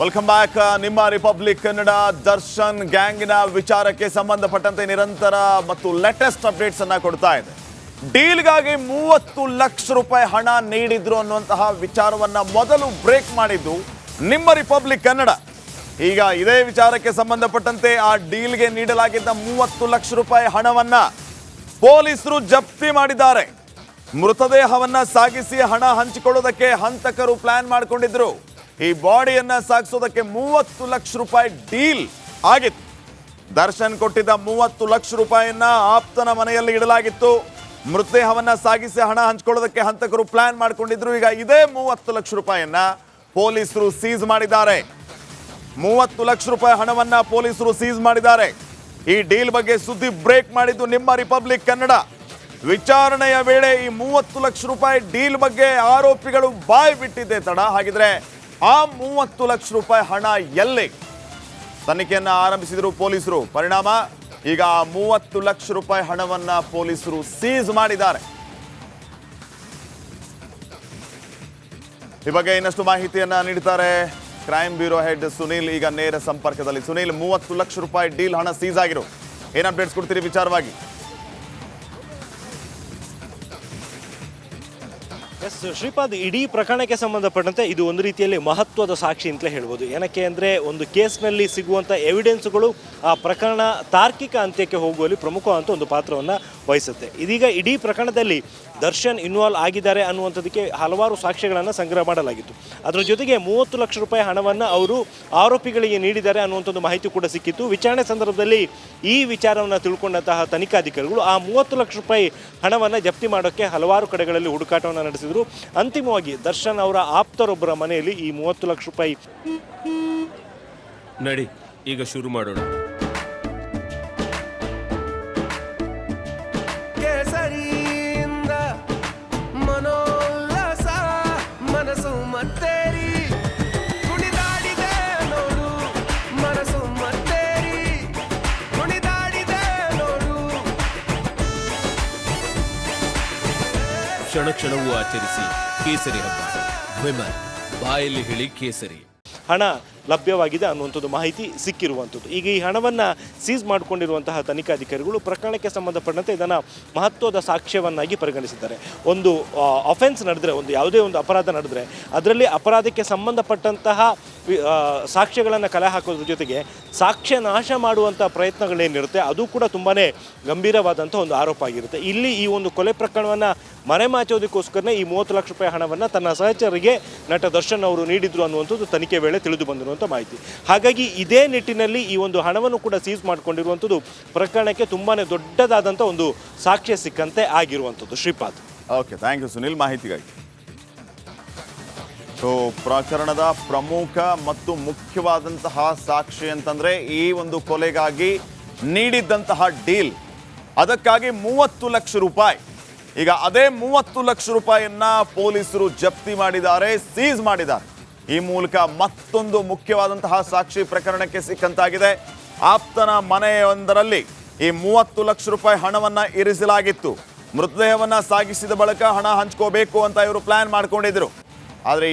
Welcome back. ನಿಮ್ಮ republic Kannada Darshan ಗ್ಯಾಂಗಿನ ವಿಚಾರಕ್ಕೆ ಸಂಬಂಧಪಟ್ಟಂತೆ ನಿರಂತರ ಮತ್ತು ಲೇಟೆಸ್ಟ್ ಅಪ್ಡೇಟ್ಸ್ ಅನ್ನ ಕೊಡ್ತಾ ಇದೆ. ಡೀಲ್ಗಾಗಿ 30 ಲಕ್ಷ ರೂಪಾಯಿ ಹಣ ನೀಡಿದ್ರು ಅನ್ನುವಂತಹ ವಿಚಾರವನ್ನ ಮೊದಲು ಬ್ರೇಕ್ ಮಾಡಿದ್ದು ನಿಮ್ಮ ರಿಪಬ್ಲಿಕ್ ಕನ್ನಡ. ಈಗ ಇದೇ ವಿಚಾರಕ್ಕೆ ಸಂಬಂಧಪಟ್ಟಂತೆ ಆ ಡೀಲ್ಗೆ ನೀಡಲಾಗಿದ್ದ 30 ಲಕ್ಷ ರೂಪಾಯಿ ಹಣವನ್ನ ಪೊಲೀಸರು ಜಪ್ತಿ ಮಾಡಿದ್ದಾರೆ. ಮೃತದೇಹವನ್ನ ಸಾಗಿಸಿ ಹಣ ಹಂಚಿಕೊಳ್ಳೋದಕ್ಕೆ ಹಂತಕರು ಪ್ಲಾನ್ ಮಾಡಿಕೊಂಡಿದ್ರು. ಈ ಬಾಡಿಯನ್ನ ಸಾಗಿಸೋದಕ್ಕೆ 30 ಲಕ್ಷ ರೂಪಾಯಿ ಡೀಲ್ ಆಗಿತ್ತು. ದರ್ಶನ್ ಕೊಟ್ಟಿದ್ದ 30 ಲಕ್ಷ ರೂಪಾಯಿಯನ್ನ ಆಪ್ತನ ಮನೆಯಲ್ಲಿ ಇಡಲಾಗಿತ್ತು. ಮೃತದೇಹವನ್ನ ಸಾಗಿಸಿ ಹಣ ಹಂಚಿಕೊಳ್ಳೋದಕ್ಕೆ ಹಂತಕರು ಪ್ಲಾನ್ ಮಾಡಿಕೊಂಡಿದ್ರು. ಈಗ ಇದೇ 30 ಲಕ್ಷ ರೂಪಾಯಿಯನ್ನ ಪೊಲೀಸರು ಸೀಸ್ ಮಾಡಿದ್ದಾರೆ. 30 ಲಕ್ಷ ರೂಪಾಯಿ ಹಣವನ್ನ ಪೊಲೀಸರು ಸೀಸ್ ಮಾಡಿದ್ದಾರೆ. ಈ ಡೀಲ್ ಬಗ್ಗೆ ಸುದ್ದಿ ಬ್ರೇಕ್ ಮಾಡಿದ್ದು ನಿಮ್ಮ ರಿಪಬ್ಲಿಕ್ ಕನ್ನಡ. ವಿಚಾರಣೆಯ ವೇಳೆ ಈ 30 ಲಕ್ಷ ರೂಪಾಯಿ ಡೀಲ್ ಬಗ್ಗೆ ಆರೋಪಿಗಳು ಬಾಯಿ ಬಿಟ್ಟಿದ್ದೆ ತಡ. ಹಾಗಿದ್ರೆ ಆ 30 ಲಕ್ಷ ರೂಪಾಯಿ ಹಣ ಎಲ್ಲಿ? ತನಿಖೆಯನ್ನ ಆರಂಭಿಸಿದರು ಪೊಲೀಸರು. ಪರಿಣಾಮ ಈಗ ಆ 30 ಲಕ್ಷ ರೂಪಾಯಿ ಹಣವನ್ನ ಪೊಲೀಸರು ಸೀಸ್ ಮಾಡಿದ್ದಾರೆ. ಈ ಬಗ್ಗೆ ಇನ್ನಷ್ಟು ಮಾಹಿತಿಯನ್ನ ನೀಡುತ್ತಾರೆ ಕ್ರೈಮ್ ಬ್ಯೂರೋ ಹೆಡ್ ಸುನೀಲ್. ಈಗ ನೇರ ಸಂಪರ್ಕದಲ್ಲಿ. ಸುನೀಲ್, 30 ಲಕ್ಷ ರೂಪಾಯಿ ಡೀಲ್ ಹಣ ಸೀಸ್ ಆಗಿರೋ ಏನ್ ಅಪ್ಡೇಟ್ಸ್ ಕೊಡ್ತೀರಿ ವಿಚಾರವಾಗಿ? ಎಸ್ ಶ್ರೀಪಾದ್, ಇಡೀ ಪ್ರಕರಣಕ್ಕೆ ಸಂಬಂಧಪಟ್ಟಂತೆ ಇದು ಒಂದು ರೀತಿಯಲ್ಲಿ ಮಹತ್ವದ ಸಾಕ್ಷಿ ಅಂತಲೇ ಹೇಳ್ಬೋದು. ಏನಕ್ಕೆ ಅಂದರೆ ಒಂದು ಕೇಸ್ನಲ್ಲಿ ಸಿಗುವಂಥ ಎವಿಡೆನ್ಸ್ಗಳು ಆ ಪ್ರಕರಣ ತಾರ್ಕಿಕ ಅಂತ್ಯಕ್ಕೆ ಹೋಗುವಲ್ಲಿ ಪ್ರಮುಖವಾದಂಥ ಒಂದು ಪಾತ್ರವನ್ನು ವಹಿಸುತ್ತೆ. ಇದೀಗ ಇಡೀ ಪ್ರಕರಣದಲ್ಲಿ ದರ್ಶನ್ ಇನ್ವಾಲ್ವ್ ಆಗಿದ್ದಾರೆ ಅನ್ನುವಂಥದ್ದಕ್ಕೆ ಹಲವಾರು ಸಾಕ್ಷ್ಯಗಳನ್ನು ಸಂಗ್ರಹ ಮಾಡಲಾಗಿತ್ತು. ಅದರ ಜೊತೆಗೆ 30 ಲಕ್ಷ ರೂಪಾಯಿ ಹಣವನ್ನು ಅವರು ಆರೋಪಿಗಳಿಗೆ ನೀಡಿದ್ದಾರೆ ಅನ್ನುವಂಥದ್ದು ಮಾಹಿತಿ ಕೂಡ ಸಿಕ್ಕಿತ್ತು. ವಿಚಾರಣೆ ಸಂದರ್ಭದಲ್ಲಿ ಈ ವಿಚಾರವನ್ನು ತಿಳ್ಕೊಂಡಂತಹ ತನಿಖಾಧಿಕಾರಿಗಳು ಆ 30 ಲಕ್ಷ ರೂಪಾಯಿ ಹಣವನ್ನು ಜಪ್ತಿ ಮಾಡೋಕ್ಕೆ ಹಲವಾರು ಕಡೆಗಳಲ್ಲಿ ಹುಡುಕಾಟವನ್ನು ನಡೆಸಿದರು. ಅಂತಿಮವಾಗಿ ದರ್ಶನ್ ಅವರ ಆಪ್ತರೊಬ್ಬರ ಮನೆಯಲ್ಲಿ ಈ 30 ಲಕ್ಷ ರೂಪಾಯಿ ನಡಿ ಈಗ ಶುರು ಮಾಡೋಣ. ಮನೋಲ್ಲಾಸ ಮನಸ್ಸು ಮತ್ತೇರಿ ಕುಣಿದಾಡಿದೆ ನೋಡು, ಮನಸ್ಸು ಮತ್ತೇರಿ ಕುಣಿದಾಡಿದೆ ನೋಡು. ಕ್ಷಣ ಕ್ಷಣವೂ ಆಚರಿಸಿ ಕೇಸರಿ ಹಬ್ಬ. ವಿಮಲ್ ಬಾಯಲ್ಲಿ ಹೇಳಿ ಕೇಸರಿ. ಹಣ ಲಭ್ಯವಾಗಿದೆ ಅನ್ನುವಂಥದ್ದು ಮಾಹಿತಿ ಸಿಕ್ಕಿರುವಂಥದ್ದು. ಈಗ ಈ ಹಣವನ್ನು ಸೀಸ್ ಮಾಡಿಕೊಂಡಿರುವಂತಹ ತನಿಖಾಧಿಕಾರಿಗಳು ಪ್ರಕರಣಕ್ಕೆ ಸಂಬಂಧಪಟ್ಟಂತೆ ಇದನ್ನು ಮಹತ್ವದ ಸಾಕ್ಷ್ಯವನ್ನಾಗಿ ಪರಿಗಣಿಸಿದ್ದಾರೆ. ಒಂದು ಅಫೆನ್ಸ್ ನಡೆದರೆ, ಒಂದು ಯಾವುದೇ ಒಂದು ಅಪರಾಧ ನಡೆದರೆ ಅದರಲ್ಲಿ ಅಪರಾಧಕ್ಕೆ ಸಂಬಂಧಪಟ್ಟಂತಹ ಸಾಕ್ಷ್ಯಗಳನ್ನು ಕಲೆ ಹಾಕೋದ್ರ ಜೊತೆಗೆ ಸಾಕ್ಷ್ಯ ನಾಶ ಮಾಡುವಂಥ ಪ್ರಯತ್ನಗಳೇನಿರುತ್ತೆ ಅದು ಕೂಡ ತುಂಬಾ ಗಂಭೀರವಾದಂಥ ಒಂದು ಆರೋಪ ಆಗಿರುತ್ತೆ. ಇಲ್ಲಿ ಈ ಒಂದು ಕೊಲೆ ಪ್ರಕರಣವನ್ನು ಮರೆಮಾಚೋದಕ್ಕೋಸ್ಕರನೇ ಈ 30 ಲಕ್ಷ ರೂಪಾಯಿ ಹಣವನ್ನು ತನ್ನ ಸಹಚರಿಗೆ ನಟ ದರ್ಶನ್ ಅವರು ನೀಡಿದ್ರು ಅನ್ನುವಂಥದ್ದು ತನಿಖೆ ವೇಳೆ ತಿಳಿದು ಬಂದಿರುವಂಥ ಮಾಹಿತಿ. ಹಾಗಾಗಿ ಇದೇ ನಿಟ್ಟಿನಲ್ಲಿ ಈ ಒಂದು ಹಣವನ್ನು ಕೂಡ ಸೀಸ್ ಮಾಡಿಕೊಂಡಿರುವಂಥದ್ದು ಪ್ರಕರಣಕ್ಕೆ ತುಂಬಾ ದೊಡ್ಡದಾದಂಥ ಒಂದು ಸಾಕ್ಷ್ಯ ಸಿಕ್ಕಂತೆ ಆಗಿರುವಂಥದ್ದು. Shripad. Okay, thank you Sunil ಮಾಹಿತಿಗಾಗಿ. ಸೊ ಪ್ರಕರಣದ ಪ್ರಮುಖ ಮತ್ತು ಮುಖ್ಯವಾದಂತಹ ಸಾಕ್ಷಿ ಅಂತಂದ್ರೆ ಈ ಒಂದು ಕೊಲೆಗಾಗಿ ನೀಡಿದ್ದಂತಹ ಡೀಲ್, ಅದಕ್ಕಾಗಿ 30 ಲಕ್ಷ ರೂಪಾಯಿ. ಈಗ ಅದೇ 30 ಲಕ್ಷ ರೂಪಾಯಿಯನ್ನ ಪೊಲೀಸರು ಜಪ್ತಿ ಮಾಡಿದ್ದಾರೆ, ಸೀಸ್ ಮಾಡಿದ್ದಾರೆ. ಈ ಮೂಲಕ ಮತ್ತೊಂದು ಮುಖ್ಯವಾದಂತಹ ಸಾಕ್ಷಿ ಪ್ರಕರಣಕ್ಕೆ ಸಿಕ್ಕಂತಾಗಿದೆ. ಆಪ್ತನ ಮನೆಯೊಂದರಲ್ಲಿ ಈ 30 ಲಕ್ಷ ರೂಪಾಯಿ ಹಣವನ್ನ ಇರಿಸಲಾಗಿತ್ತು. ಮೃತದೇಹವನ್ನ ಸಾಗಿಸಿದ ಬಳಿಕ ಹಣ ಹಂಚ್ಕೋಬೇಕು ಅಂತ ಇವರು ಪ್ಲಾನ್ ಮಾಡ್ಕೊಂಡಿದ್ರು. ಆದರೆ